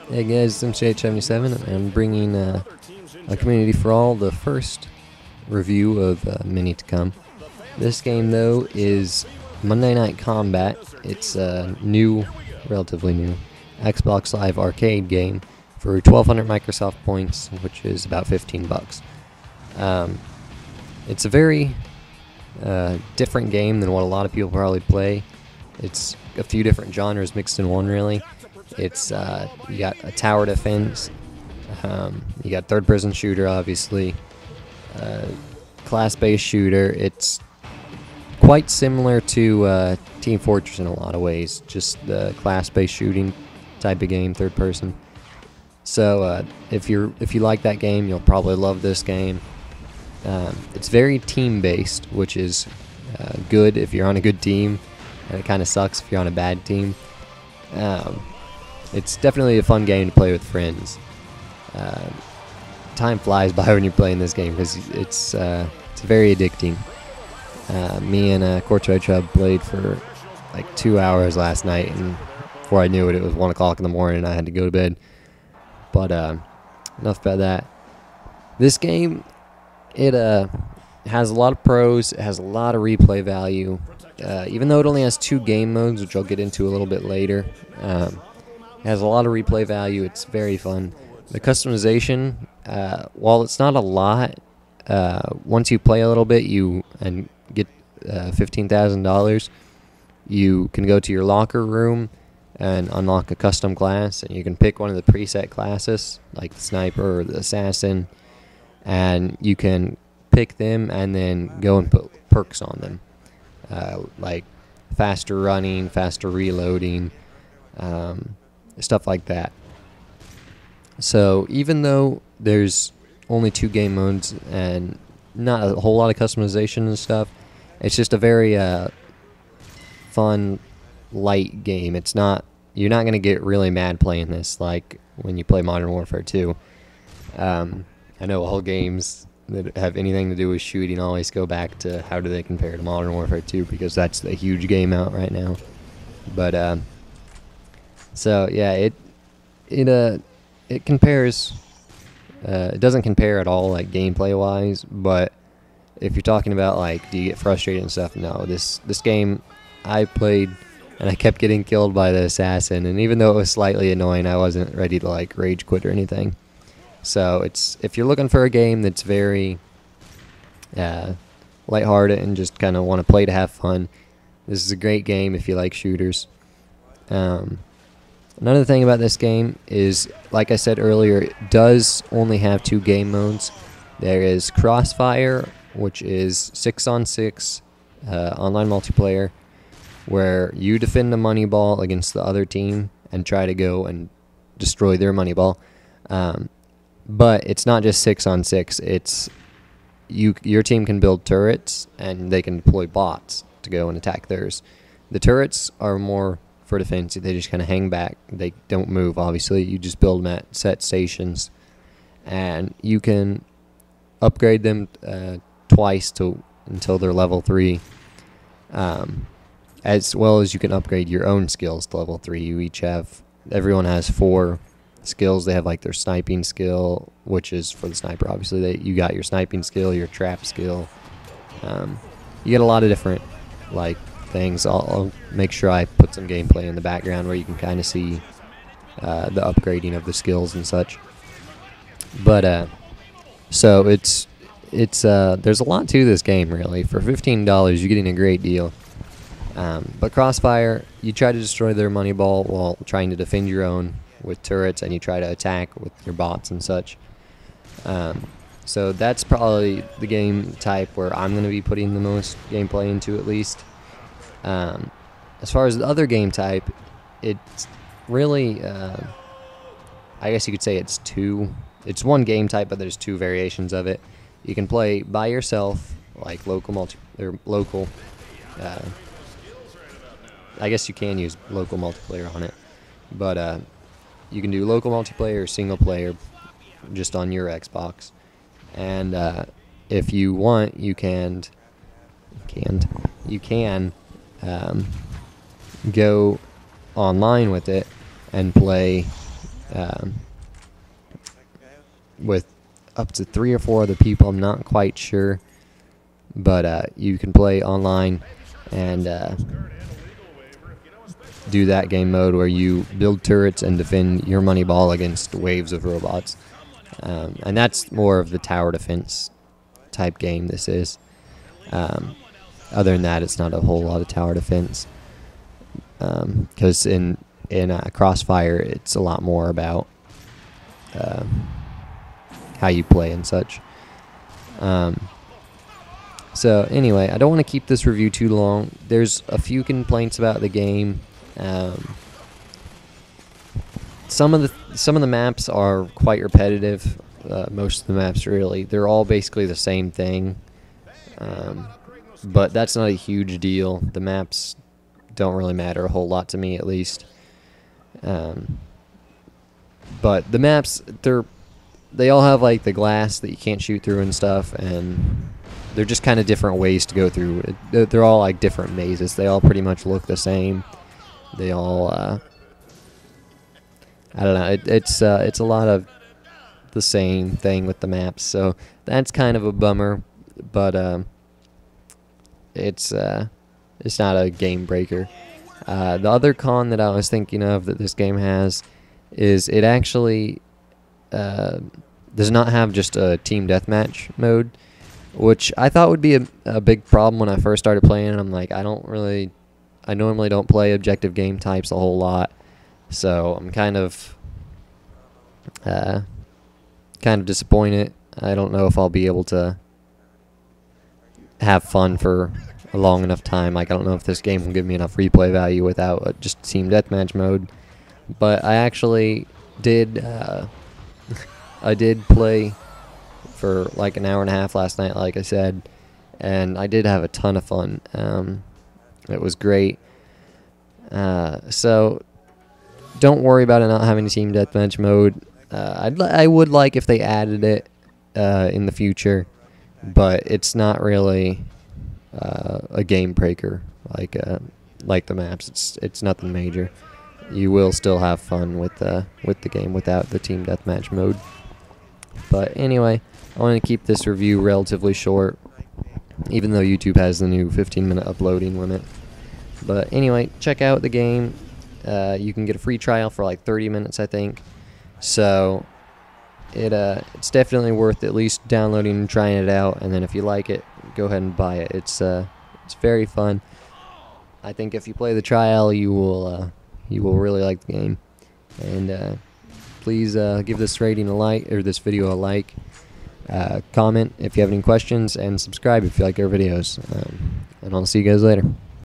Hey guys, it's MCH77. I'm bringing a Community for All, the first review of many to come. This game, though, is Monday Night Combat. It's a new, relatively new, Xbox Live arcade game for 1,200 Microsoft points, which is about $15. It's a very different game than what a lot of people probably play. It's a few different genres mixed in one, really. It's you got a tower defense, you got third-person shooter, obviously, class-based shooter. It's quite similar to Team Fortress in a lot of ways, just the class-based shooting type of game, third-person. So if you like that game, you'll probably love this game. It's very team-based, which is good if you're on a good team, and it kind of sucks if you're on a bad team. It's definitely a fun game to play with friends. Time flies by when you're playing this game because it's very addicting. Me and Corcho Chubb played for like 2 hours last night, and before I knew it, it was 1 o'clock in the morning and I had to go to bed. But enough about that. This game, it has a lot of pros. It has a lot of replay value. Even though it only has 2 game modes, which I'll get into a little bit later, it has a lot of replay value. It's very fun. The customization, while it's not a lot, once you play a little bit and get $15,000, you can go to your locker room and unlock a custom class, and you can pick one of the preset classes, like the sniper or the assassin, and you can pick them and then go and put perks on them, like faster running, faster reloading, stuff like that. So even though there's only 2 game modes and not a whole lot of customization and stuff, it's just a very fun, light game. You're not going to get really mad playing this like when you play Modern Warfare 2. I know all games that have anything to do with shooting always go back to how do they compare to Modern Warfare 2, because that's the huge game out right now. But so yeah, it compares. It doesn't compare at all, like gameplay wise. But if you're talking about like, do you get frustrated and stuff? No, this game I played and I kept getting killed by the assassin, and even though it was slightly annoying, I wasn't ready to like rage quit or anything. So if you're looking for a game that's very lighthearted and just kind of want to play to have fun, this is a great game if you like shooters. Another thing about this game is, like I said earlier, it does only have 2 game modes. There is Crossfire, which is 6-on-6 online multiplayer, where you defend the money ball against the other team and try to go and destroy their money ball. But it's not just 6-on-6. It's your team can build turrets, and they can deploy bots to go and attack theirs. The turrets are more for defense. They just kind of hang back. They don't move, obviously. You just build them at set stations, and you can upgrade them twice until they're level 3, as well as you can upgrade your own skills to level 3. Everyone has 4 skills. They have like their sniping skill, which is for the sniper, obviously. You got your sniping skill, your trap skill. You get a lot of different like things. I'll make sure I put some gameplay in the background where you can kind of see the upgrading of the skills and such. But so there's a lot to this game, really. For $15, you're getting a great deal. But Crossfire, you try to destroy their money ball while trying to defend your own with turrets, and you try to attack with your bots and such. So that's probably the game type where I'm going to be putting the most gameplay into, at least. As far as the other game type, it's really, I guess you could say it's 1 game type, but there's 2 variations of it. You can play by yourself, like local I guess you can use local multiplayer on it, but you can do local multiplayer or single player just on your Xbox. And if you want, you can go online with it and play um, with up to 3 or 4 other people. I'm not quite sure, but you can play online and do that game mode where you build turrets and defend your money ball against waves of robots. And that's more of the tower defense type game this is. Other than that, it's not a whole lot of tower defense. Because in Crossfire, it's a lot more about how you play and such. So anyway, I don't want to keep this review too long. There's a few complaints about the game. Some of the maps are quite repetitive. Most of the maps, really, they're all basically the same thing. But that's not a huge deal. The maps don't really matter a whole lot to me, at least. But the maps, they all have like the glass that you can't shoot through and stuff, and they're just kind of different ways to go through. They're all like different mazes. They all pretty much look the same. They all, I don't know. It's a lot of the same thing with the maps, so that's kind of a bummer. But it's not a game breaker. The other con that I was thinking of that this game has is it actually does not have just a team deathmatch mode, which I thought would be a big problem when I first started playing. And I'm like, I normally don't play objective game types a whole lot, so I'm kind of disappointed. I don't know if I'll be able to have fun for a long enough time. Like, I don't know if this game will give me enough replay value without just team deathmatch mode. But I actually did I did play for like an hour and a half last night, like I said, and I did have a ton of fun. It was great. So don't worry about it not having a team deathmatch mode. I would like if they added it in the future, but it's not really a game breaker like the maps. It's nothing major. You will still have fun with the game without the team deathmatch mode. But anyway, I want to keep this review relatively short, even though YouTube has the new 15-minute uploading limit. But anyway, check out the game. You can get a free trial for like 30 minutes, I think. So it's definitely worth at least downloading and trying it out. And then if you like it, go ahead and buy it. It's very fun. I think if you play the trial, you will really like the game. And please give this rating a like, or this video a like. Comment if you have any questions, and subscribe if you like our videos. And I'll see you guys later.